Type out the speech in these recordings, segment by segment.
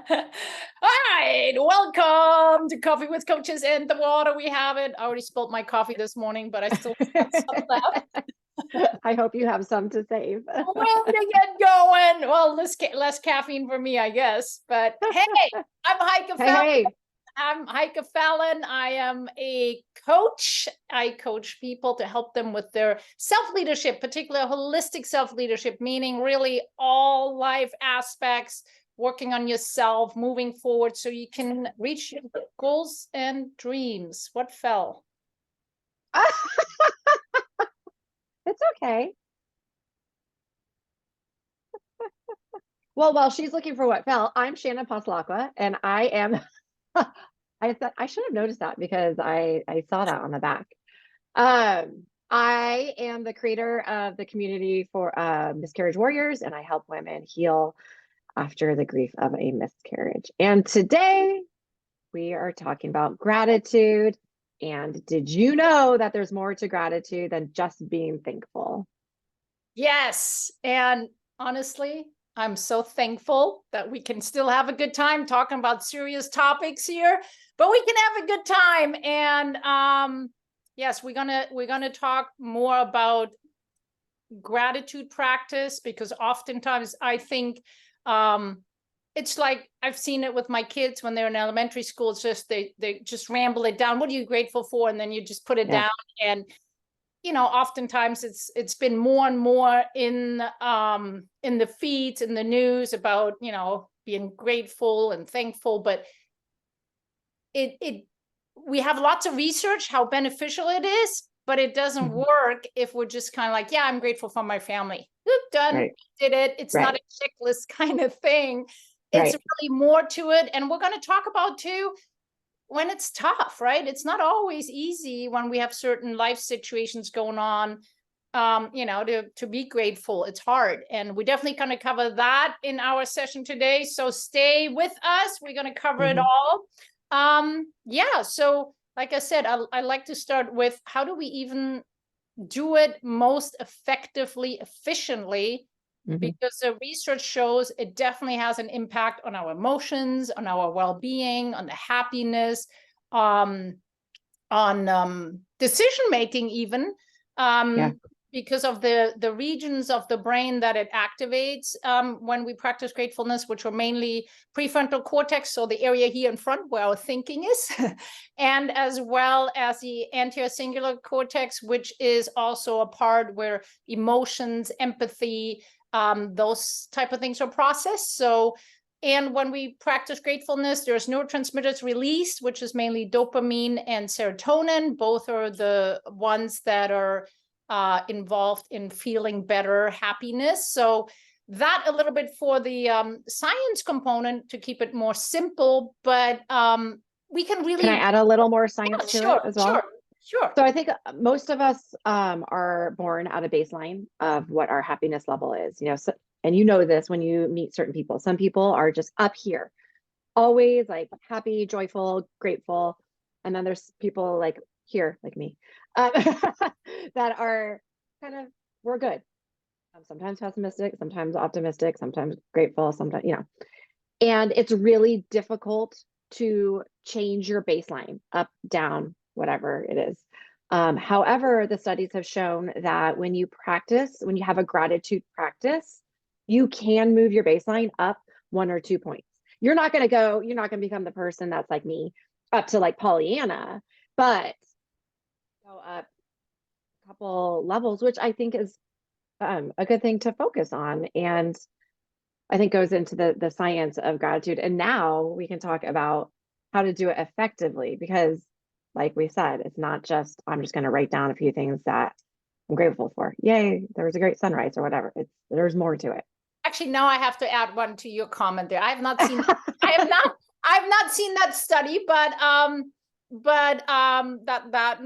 All right, welcome to Coffee with Coaches and the Water. We have it. I already spilled my coffee this morning, but I still have some left. I hope you have some to save. Well, to get going. Well, less caffeine for me, I guess. But hey, I'm Heike Fallon. Hey. I'm Heike Fallon. I am a coach. I coach people to help them with their self-leadership, particularly holistic self-leadership, meaning really all life aspects, working on yourself, moving forward so you can reach your goals and dreams. What fell? It's okay. Well, while she's looking for what fell, I'm Shannon Passalacqua, and I am I thought I should have noticed that because I saw that on the back. I am the creator of the community for Miscarriage Warriors, and I help women heal after the grief of a miscarriage. And today we are talking about gratitude. And did you know that there's more to gratitude than just being thankful? Yes. And honestly, I'm so thankful that we can still have a good time talking about serious topics here, but we can have a good time. And yes, we're gonna talk more about gratitude practice, because oftentimes I think it's like I've seen it with my kids when they're in elementary school. It's just they just ramble it down. What are you grateful for? And then you just put it down. And oftentimes it's been more and more in the feeds, in the news about being grateful and thankful, but we have lots of research how beneficial it is, but it doesn't work if we're just kind of like, yeah, I'm grateful for my family. Done, right. Did it. It's not a checklist kind of thing. It's really more to it. And we're going to talk about too, when it's tough, right? It's not always easy when we have certain life situations going on, to be grateful. It's hard. And we're definitely going to cover that in our session today. So stay with us. We're going to cover it all. So like I said, I like to start with, how do we even do it most effectively, efficiently? Because the research shows it definitely has an impact on our emotions, on our well-being, on the happiness, on decision-making even, because of the regions of the brain that it activates when we practice gratefulness, which are mainly prefrontal cortex, so the area here in front where our thinking is, and as well as the anterior cingulate cortex, which is also a part where emotions, empathy, those type of things are processed. And when we practice gratefulness, there's neurotransmitters released, which is mainly dopamine and serotonin. Both are the ones that are involved in feeling better, happiness. So that a little bit for the science component to keep it more simple, but we can really— Can I add a little more science to it as well? Sure. So I think most of us are born at a baseline of what our happiness level is, and this when you meet certain people. Some people are just up here, always like happy, joyful, grateful. And then there's people like here, like me, that are kind of, we're good. Sometimes pessimistic, sometimes optimistic, sometimes grateful, sometimes, and it's really difficult to change your baseline up, down, whatever it is. However, the studies have shown that when you have a gratitude practice, you can move your baseline up 1 or 2 points. You're not going to become the person that's like me up to like Pollyanna, but go up a couple levels, which I think is a good thing to focus on. And I think goes into the science of gratitude. And now we can talk about how to do it effectively, because like we said, it's not just, I'm just going to write down a few things that I'm grateful for. Yay, there was a great sunrise or whatever. There's more to it. Actually, now I have to add one to your comment there. I have not seen I've not seen that study, but that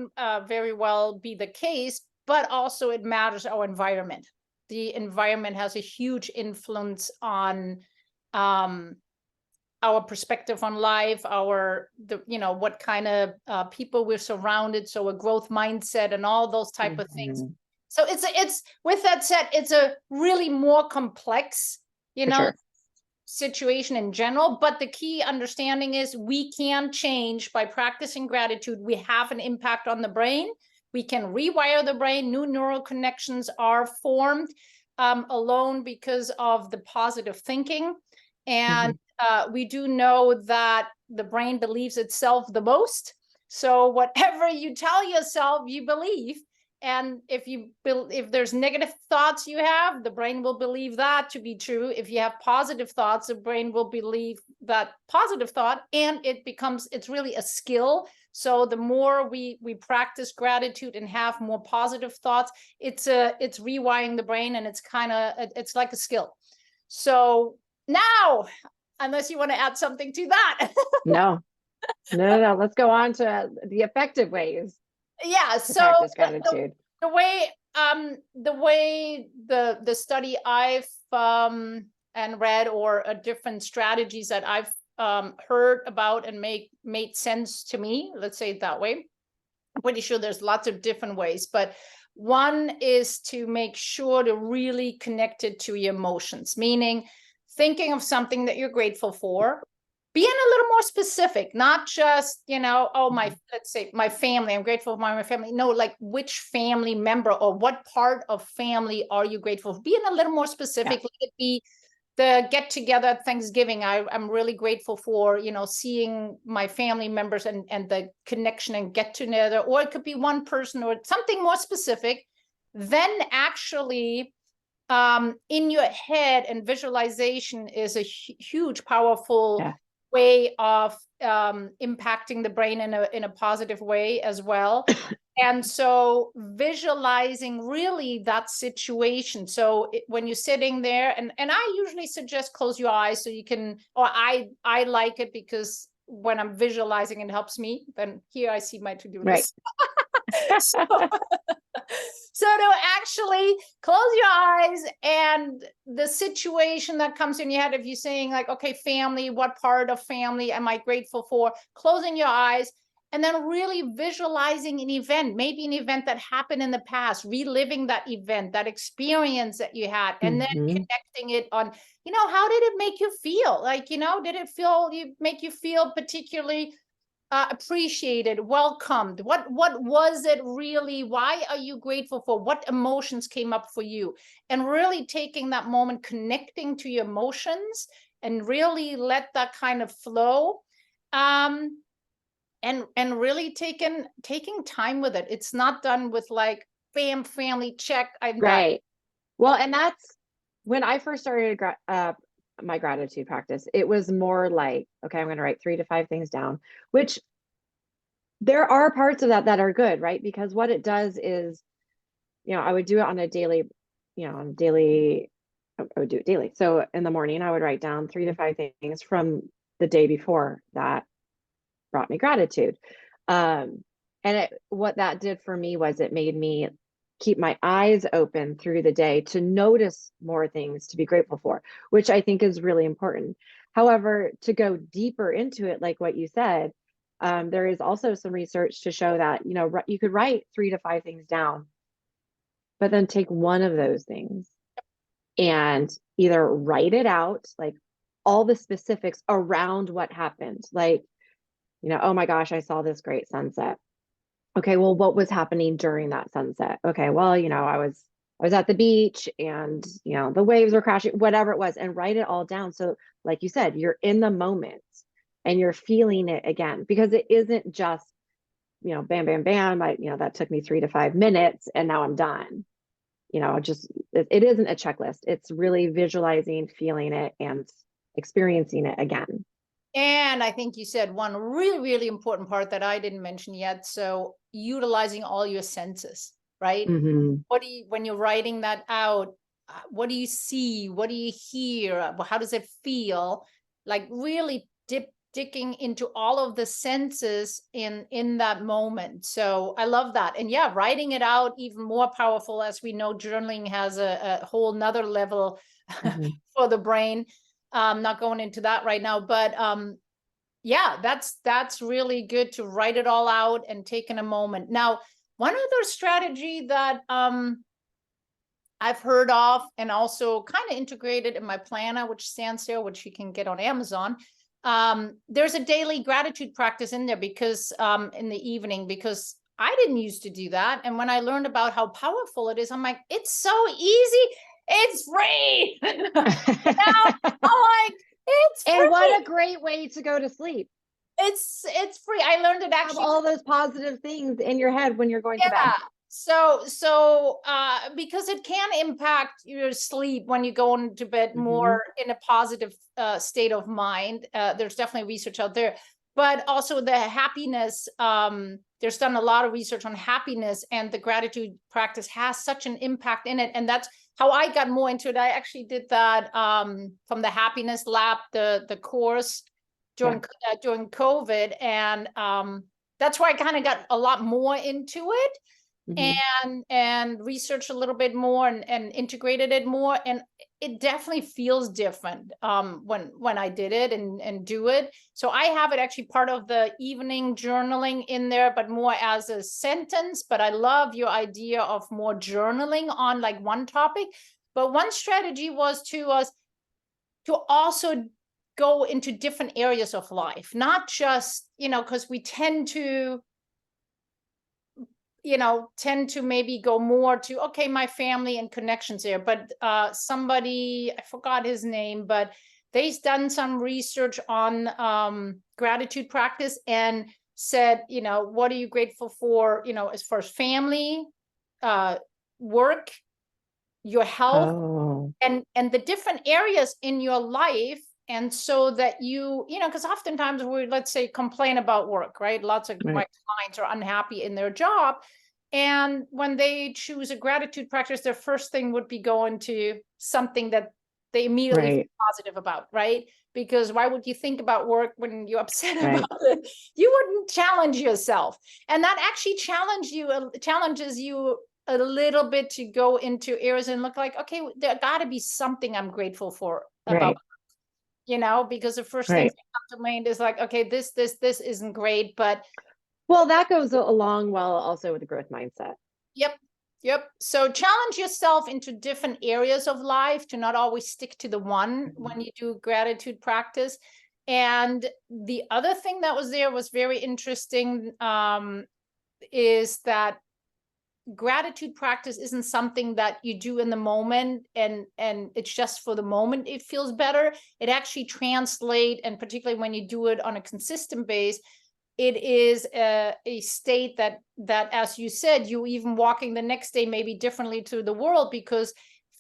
very well be the case. But also it matters our environment. The environment has a huge influence on our perspective on life, what kind of people we're surrounded. So a growth mindset and all those type of things. So it's with that said, it's a really more complex, Sure. situation in general, but the key understanding is we can change by practicing gratitude. We have an impact on the brain. We can rewire the brain. New neural connections are formed alone because of the positive thinking. And we do know that the brain believes itself the most. So whatever you tell yourself, you believe. And if there's negative thoughts you have, the brain will believe that to be true. If you have positive thoughts, the brain will believe that positive thought, and it's really a skill. So the more we practice gratitude and have more positive thoughts, it's rewiring the brain, and it's like a skill. So now, unless you want to add something to that. No. Let's go on to the effective ways. Yeah. To So practice gratitude. the way the study I've and read, or different strategies that I've heard about and made sense to me, let's say it that way. I'm pretty sure there's lots of different ways, but one is to make sure to really connect it to your emotions, meaning thinking of something that you're grateful for, being a little more specific, not just, let's say my family, I'm grateful for my family. No, like which family member or what part of family are you grateful for? Being a little more specific. Let it be the get together at Thanksgiving. I'm really grateful for, seeing my family members and the connection and get together, or it could be one person or something more specific. Then actually in your head, and visualization is a huge, powerful way of impacting the brain in a positive way as well. And so visualizing really that situation. So when you're sitting there, and I usually suggest close your eyes so you can, or I like it because when I'm visualizing, it helps me. Then here I see my to-do list. Right. So to actually close your eyes, and the situation that comes in your head, if you're saying like, okay, family, what part of family am I grateful for? Closing your eyes, and then really visualizing an event, maybe an event that happened in the past, reliving that event, that experience that you had, and then connecting it on, how did it make you feel? Like, did it make you feel particularly appreciated, welcomed? What was it really? Why are you grateful for? What emotions came up for you? And really taking that moment, connecting to your emotions, and really let that kind of flow. And really taking time with it. It's not done with like, bam, family, check, I'm right. done. Well, and that's when I first started my gratitude practice. It was more like, okay, I'm going to write 3 to 5 things down, which there are parts of that are good, right? Because what it does is, I would do it on a daily, I would do it daily. So in the morning, I would write down 3 to 5 things from the day before that brought me gratitude. And what that did for me was it made me keep my eyes open through the day to notice more things to be grateful for, which I think is really important. However, to go deeper into it, like what you said, there is also some research to show that, you could write 3 to 5 things down, but then take one of those things and either write it out, like all the specifics around what happened. Like, oh my gosh, I saw this great sunset. Okay, well, what was happening during that sunset? Okay, well, I was at the beach, and the waves were crashing, whatever it was, and write it all down. So like you said, you're in the moment and you're feeling it again, because it isn't just, bam, bam, bam. That took me 3 to 5 minutes and now I'm done. It isn't a checklist. It's really visualizing, feeling it, and experiencing it again. And I think you said one really, really important part that I didn't mention yet. So utilizing all your senses, right? When you're writing that out, what do you see? What do you hear? How does it feel? Like really digging into all of the senses in that moment. So I love that. And yeah, writing it out, even more powerful. As we know, journaling has a whole nother level for the brain. Not going into that right now, but yeah, that's really good to write it all out and take in a moment. Now, one other strategy that I've heard of, and also kind of integrated in my planner, which stands there, which you can get on Amazon. There's a daily gratitude practice in there because in the evening, because I didn't used to do that. And when I learned about how powerful it is, I'm like, it's so easy. It's free. Now I'm like, it's free. And what a great way to go to sleep. It's free. I learned it Have actually. all those positive things in your head when you're going to bed. So because it can impact your sleep when you go into bed more in a positive state of mind. There's definitely research out there, but also the happiness. There's done a lot of research on happiness, and the gratitude practice has such an impact in it. And that's how I got more into it. I actually did that from the Happiness Lab, the course during COVID, and that's where I kind of got a lot more into it. And researched a little bit more and integrated it more, and it definitely feels different when I did it and do it. So I have it actually part of the evening journaling in there, but more as a sentence. But I love your idea of more journaling on like one topic. But one strategy was to also go into different areas of life, not just, because we tend to maybe go more to, okay, my family and connections there. But somebody, I forgot his name, but they've done some research on gratitude practice and said, what are you grateful for, as far as family, work, your health, and the different areas in your life. And so that because oftentimes we, let's say, complain about work, right? Lots of my clients are unhappy in their job. And when they choose a gratitude practice, their first thing would be going to something that they immediately feel positive about, right? Because why would you think about work when you're upset about it? You wouldn't challenge yourself. And that actually challenges you a little bit to go into areas and look like, okay, there got to be something I'm grateful for about because the first thing that comes to mind is like, okay, this isn't great, but that goes along well also with the growth mindset. Yep. So challenge yourself into different areas of life, to not always stick to the one when you do gratitude practice. And the other thing that was there was very interesting, is that gratitude practice isn't something that you do in the moment and it's just for the moment it feels better. It actually translates, and particularly when you do it on a consistent base, it is a state that as you said, you even walking the next day maybe differently to the world, because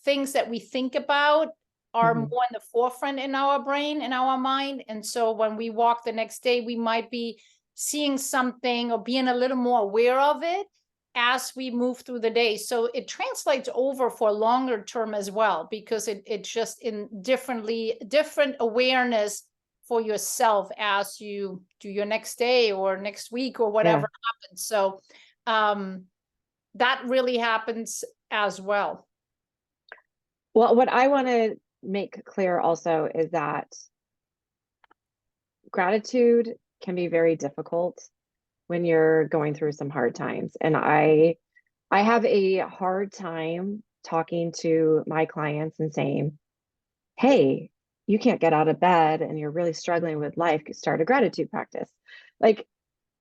things that we think about are more in the forefront in our brain, in our mind. And so when we walk the next day, we might be seeing something or being a little more aware of it as we move through the day. So it translates over for longer term as well, because it's just in different awareness for yourself as you do your next day or next week or whatever happens. So that really happens as well. Well, what I want to make clear also is that gratitude can be very difficult when you're going through some hard times. And I have a hard time talking to my clients and saying, hey, you can't get out of bed and you're really struggling with life, start a gratitude practice. Like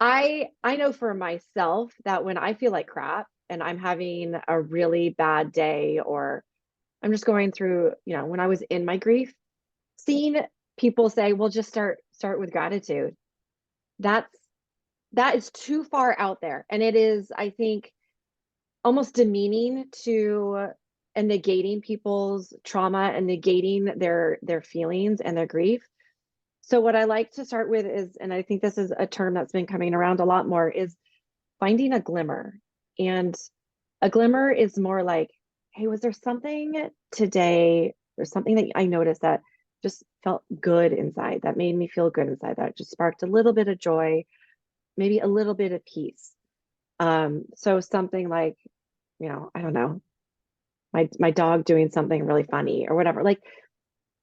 I know for myself that when I feel like crap and I'm having a really bad day, or I'm just going through, when I was in my grief, seeing people say, well, just start with gratitude. That is too far out there. And it is, I think, almost demeaning to and negating people's trauma and negating their feelings and their grief. So what I like to start with is, and I think this is a term that's been coming around a lot more, is finding a glimmer. And a glimmer is more like, hey, was there something today or something that I noticed that just felt good inside, that made me feel good inside, that just sparked a little bit of joy, maybe a little bit of peace. So something like, I don't know, my dog doing something really funny or whatever. Like,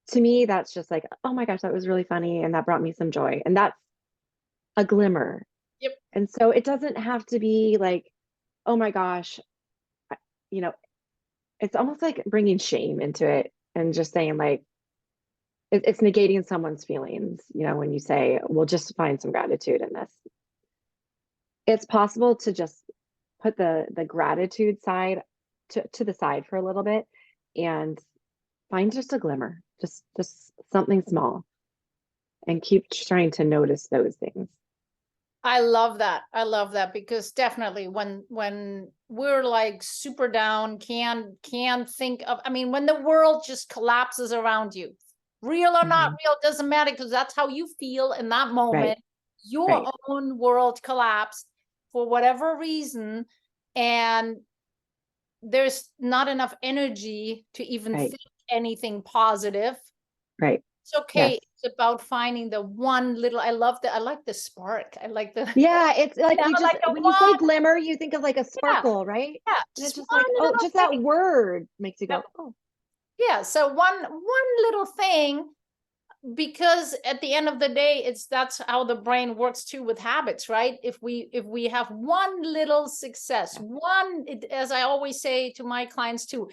to me, that's just like, oh my gosh, that was really funny. And that brought me some joy. And that's a glimmer. Yep. And so it doesn't have to be like, oh my gosh, it's almost like bringing shame into it and just saying like, it's negating someone's feelings, you know, when you say, we'll just find some gratitude in this. It's possible to just put the gratitude side to the side for a little bit and find just a glimmer, just something small, and keep trying to notice those things. I love that. I love that, because definitely when we're like super down, can't think of, I mean, when the world just collapses around you, real or not real, doesn't matter, because that's how you feel in that moment. Right. Your Right. own world collapsed for whatever reason, and there's not enough energy to even Right. think anything positive. Right. It's okay. Yes. It's about finding the one little, I love that. I like the spark. I like the, Yeah, it's like you you know, just like the when you say one, glimmer, you think of like a yeah, sparkle, right? yeah, And it's just just one like, oh, little just that thing. word makes you Yep. go, oh. Yeah. So one little thing, because at the end of the day, that's how the brain works too with habits, right? If we have one little success, as I always say to my clients too,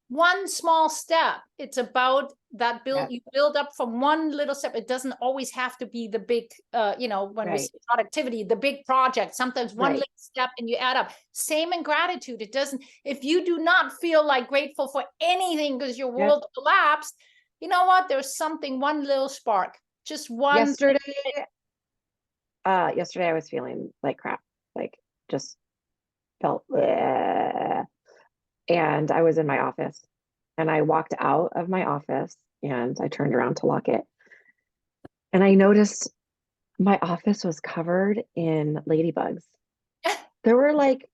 one small step. It's about that you build up from one little step. It doesn't always have to be the big, when we say productivity, the big project. Sometimes one little step and you add up. Same in gratitude. It doesn't, if you do not feel like grateful for anything because your world collapsed, you know what? There's something, one little spark, just one. Yesterday I was feeling like crap, like just felt bleh. And I was in my office and I walked out of my office and I turned around to lock it. And I noticed my office was covered in ladybugs. There were like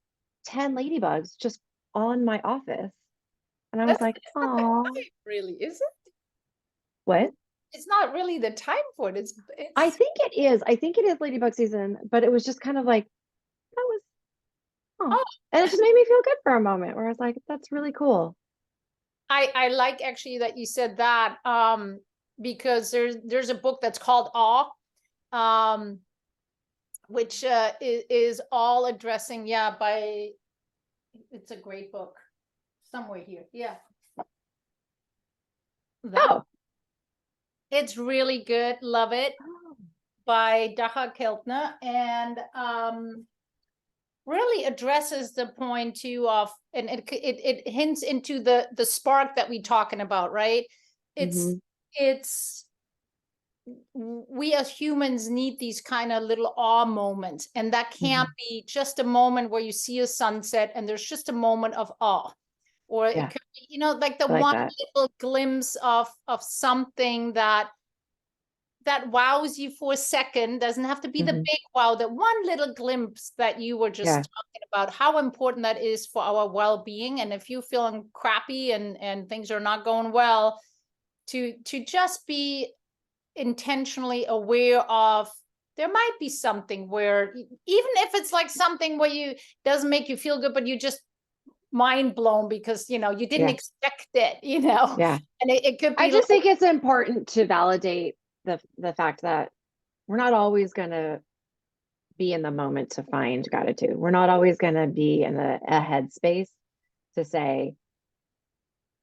10 ladybugs just on my office. And I was like, oh, Really, is it? what? It's not really the time for it. I think it is. I think it is ladybug season, but it was just kind of like, that was, oh. And it just made me feel good for a moment where I was like, that's really cool. I like actually that you said that, because there's a book that's called Awe, which is all addressing, it's a great book somewhere here. Yeah. Oh. It's really good. Love it. By Daha Keltner, and really addresses the point too of, and it hints into the spark that we're talking about, right? It's we as humans need these kind of little awe moments, and that can't be just a moment where you see a sunset and there's just a moment of awe, or it could be, like the one little glimpse of something that wows you for a second. Doesn't have to be the big wow, that one little glimpse that you were just talking about, how important that is for our well-being. And if you're feeling crappy and things are not going well, to just be intentionally aware of, there might be something where, even if it's like something where you doesn't make you feel good, but you just mind blown because you didn't expect it, and it could be, I just think it's important to validate the fact that we're not always going to be in the moment to find gratitude. We're not always going to be in a headspace to say,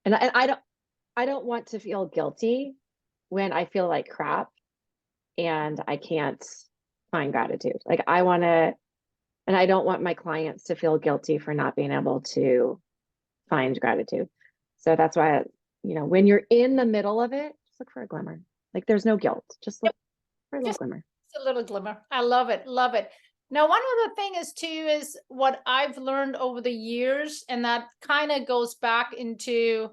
and I don't want to feel guilty when I feel like crap and I can't find gratitude. Like I want to, and I don't want my clients to feel guilty for not being able to find gratitude. So that's why, when you're in the middle of it, just look for a glimmer. Like there's no guilt. Just look for a little glimmer. It's a little glimmer. I love it. Love it. Now, one other thing is what I've learned over the years, and that kind of goes back into,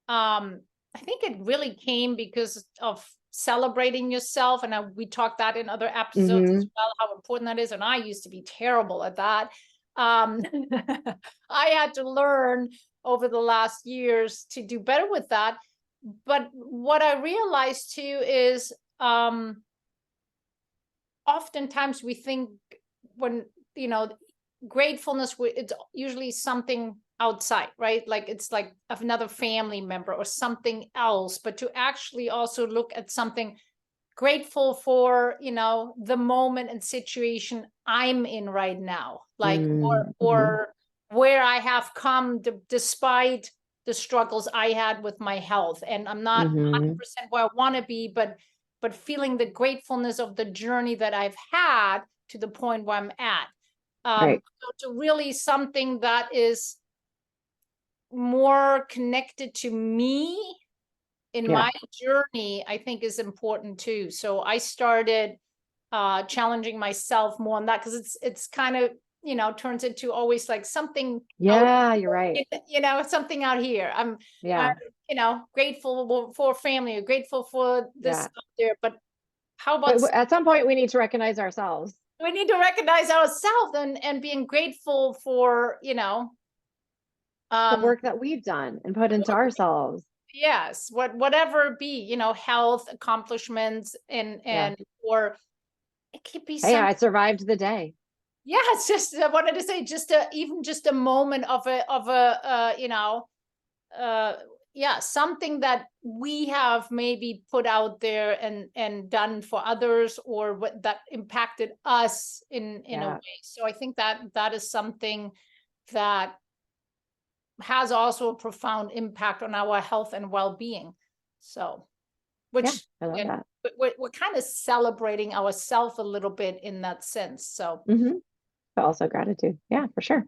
I think it really came because of celebrating yourself. And we talked that in other episodes as well, how important that is. And I used to be terrible at that. I had to learn over the last years to do better with that. But what I realized too is, oftentimes we think when, gratefulness, it's usually something outside, right? Like it's like another family member or something else, but to actually also look at something grateful for, the moment and situation I'm in right now, like, or where I have come despite the struggles I had with my health, and I'm not 100% where I want to be, but feeling the gratefulness of the journey that I've had to the point where I'm at. Right. So to really something that is more connected to me in my journey, I think is important too. So I started challenging myself more on that, because it's kind of, you know, turns into always like something. Yeah, you're right. You know, something out here. I'm you know, grateful for family, or grateful for this out there. But how about at some point we need to recognize ourselves. We need to recognize ourselves and being grateful for, you know, the work that we've done and put into ourselves. Yes, whatever it be, you know, health, accomplishments, and or it could be Hey, I survived the day. Yeah, it's just, I wanted to say, just even just a moment of a you know, something that we have maybe put out there and done for others, or what that impacted us in a way. So I think that is something that has also a profound impact on our health and well-being. So, which I love that. We're kind of celebrating ourselves a little bit in that sense. So, but also gratitude. Yeah, for sure.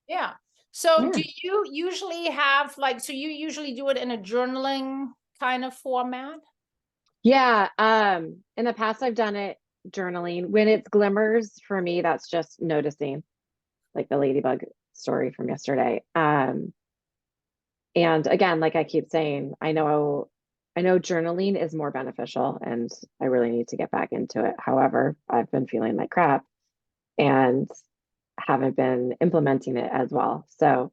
Yeah. So do you usually have so you usually do it in a journaling kind of format? Yeah. In the past I've done it journaling. When it's glimmers, for me, that's just noticing, like the ladybug story from yesterday. And again, like I keep saying, I know journaling is more beneficial, and I really need to get back into it. However, I've been feeling like crap and haven't been implementing it as well. So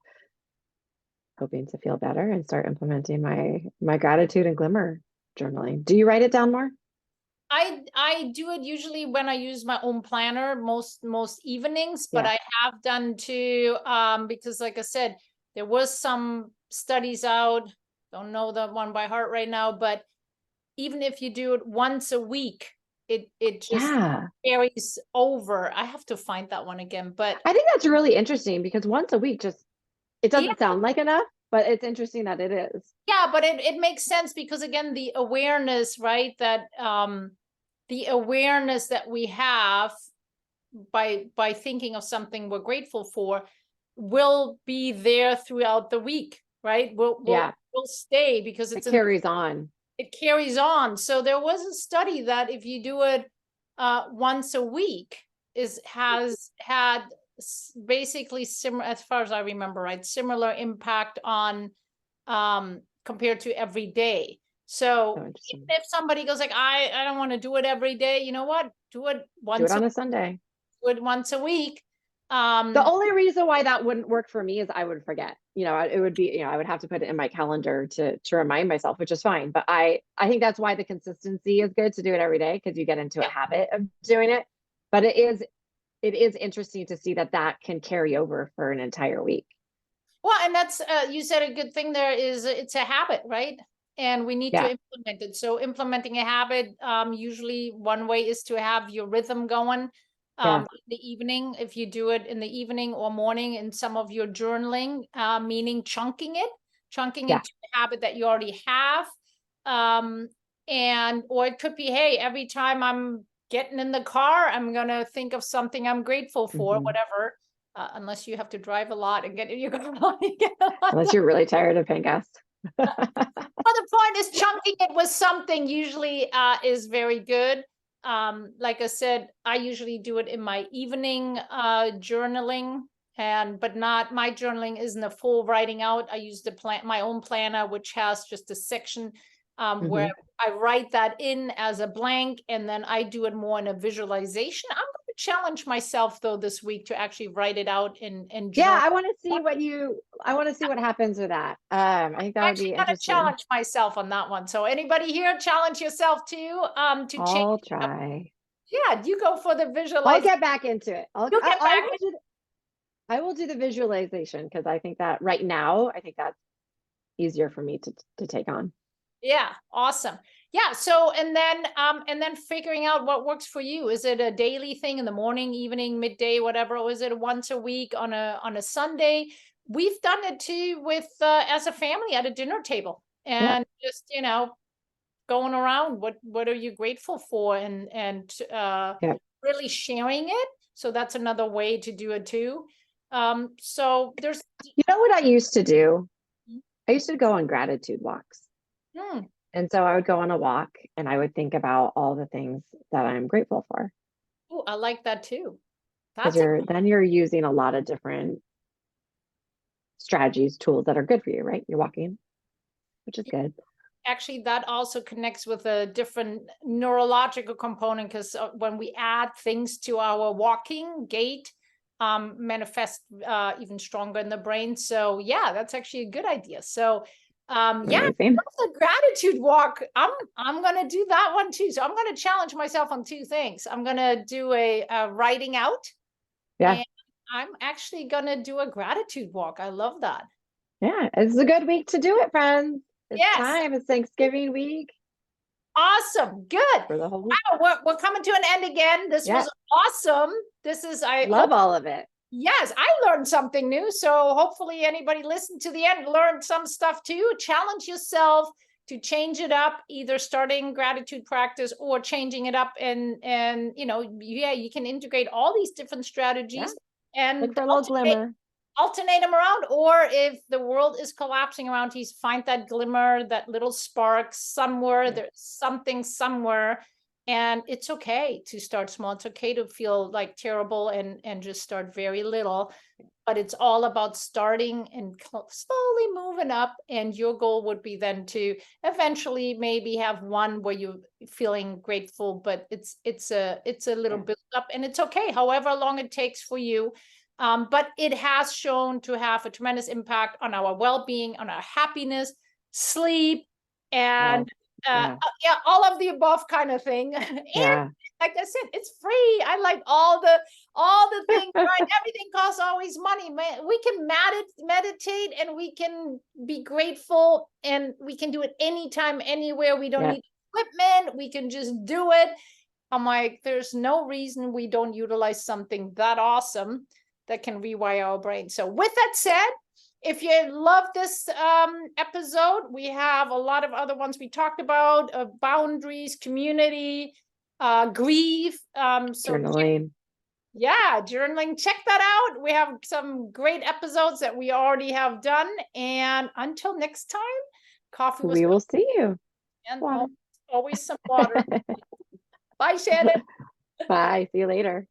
hoping to feel better and start implementing my gratitude and glimmer journaling. Do you write it down more? I do it usually when I use my own planner most evenings, but I have done too, because like I said, there was some studies out, don't know that one by heart right now, but even if you do it once a week, it just carries over. I have to find that one again, but I think that's really interesting, because once a week it doesn't sound like enough, but it's interesting that it is. Yeah, but it makes sense, because again, the awareness, right? That the awareness that we have by thinking of something we're grateful for will be there throughout the week, right? We'll stay, because it carries on. It carries on. So there was a study that if you do it once a week, has had basically similar, as far as I remember, right, similar impact on compared to every day. So even if somebody goes like, I don't want to do it every day, you know what? Do it once. Do it on a Sunday. Do it once a week. The only reason why that wouldn't work for me is I would forget. You know, it would be, you know, I would have to put it in my calendar to remind myself, which is fine. But I think that's why the consistency is good, to do it every day, because you get into a habit of doing it. But it is interesting to see that can carry over for an entire week. Well, and that's you said a good thing there, is it's a habit, right? And we need to implement it. So implementing a habit, usually one way is to have your rhythm going in the evening. If you do it in the evening or morning in some of your journaling, meaning chunking into a habit that you already have. Or it could be, hey, every time I'm getting in the car, I'm going to think of something I'm grateful for, whatever. Unless you have to drive a lot and get in your car. Unless you're really tired of paying gas. Well, the point is, chunking it with something usually is very good. Like I said, I usually do it in my evening journaling, but not, my journaling isn't a full writing out. I use my own planner, which has just a section where I write that in as a blank, and then I do it more in a visualization. I'm going to challenge myself though this week to actually write it out in journal. I want to see what happens with that. I think that would be interesting. Challenge myself on that one. So anybody here, challenge yourself too. I'll try. Yeah, you go for the visualization. I'll get back into it. I will do the visualization, because I think that right now, I think that's easier for me to take on. Yeah, awesome. Yeah, so and then figuring out what works for you. Is it a daily thing in the morning, evening, midday, whatever, or is it once a week on a Sunday? we've done it too with as a family at a dinner table, and just, you know, going around, what are you grateful for, and really sharing it. So that's another way to do it too. So there's, you know what I used to do? I used to go on gratitude walks. And so I would go on a walk and I would think about all the things that I'm grateful for. oh, I like that too. Because That's then you're using a lot of different strategies, tools that are good for you, right? You're walking, which is good. actually, that also connects with a different neurological component, because when we add things to our walking gait, manifest even stronger in the brain. So yeah, that's actually a good idea. So yeah, the gratitude walk, I'm gonna do that one too. So I'm gonna challenge myself on two things. I'm gonna do a writing out, and I'm actually gonna do a gratitude walk. I love that. Yeah, it's a good week to do it, friends. It's time. It's Thanksgiving week. Awesome. Good. For the whole week. Wow, we're coming to an end again. This was awesome. This is, I love all of it. Yes, I learned something new. So hopefully anybody listened to the end learned some stuff too. Challenge yourself to change it up, either starting gratitude practice or changing it up, and you know, you can integrate all these different strategies and look for a little glimmer. Alternate them around, or if the world is collapsing around you, find that glimmer, that little spark somewhere. There's something somewhere, and it's okay to start small. It's okay to feel like terrible and just start very little, but it's all about starting and slowly moving up. And your goal would be then to eventually maybe have one where you're feeling grateful, but it's a little build up, and it's okay however long it takes for you. But it has shown to have a tremendous impact on our well-being, on our happiness, sleep, and all of the above kind of thing. And like I said, it's free. I like all the things, right? Everything costs always money. We can meditate, and we can be grateful, and we can do it anytime, anywhere. We don't need equipment. We can just do it. I'm like, there's no reason we don't utilize something that awesome that can rewire our brain. So with that said, if you love this episode, we have a lot of other ones we talked about, boundaries, community, grief. So journaling. Journaling. Check that out. We have some great episodes that we already have done. And until next time, coffee with we will see you. And always some water. Bye, Shannon. Bye. See you later.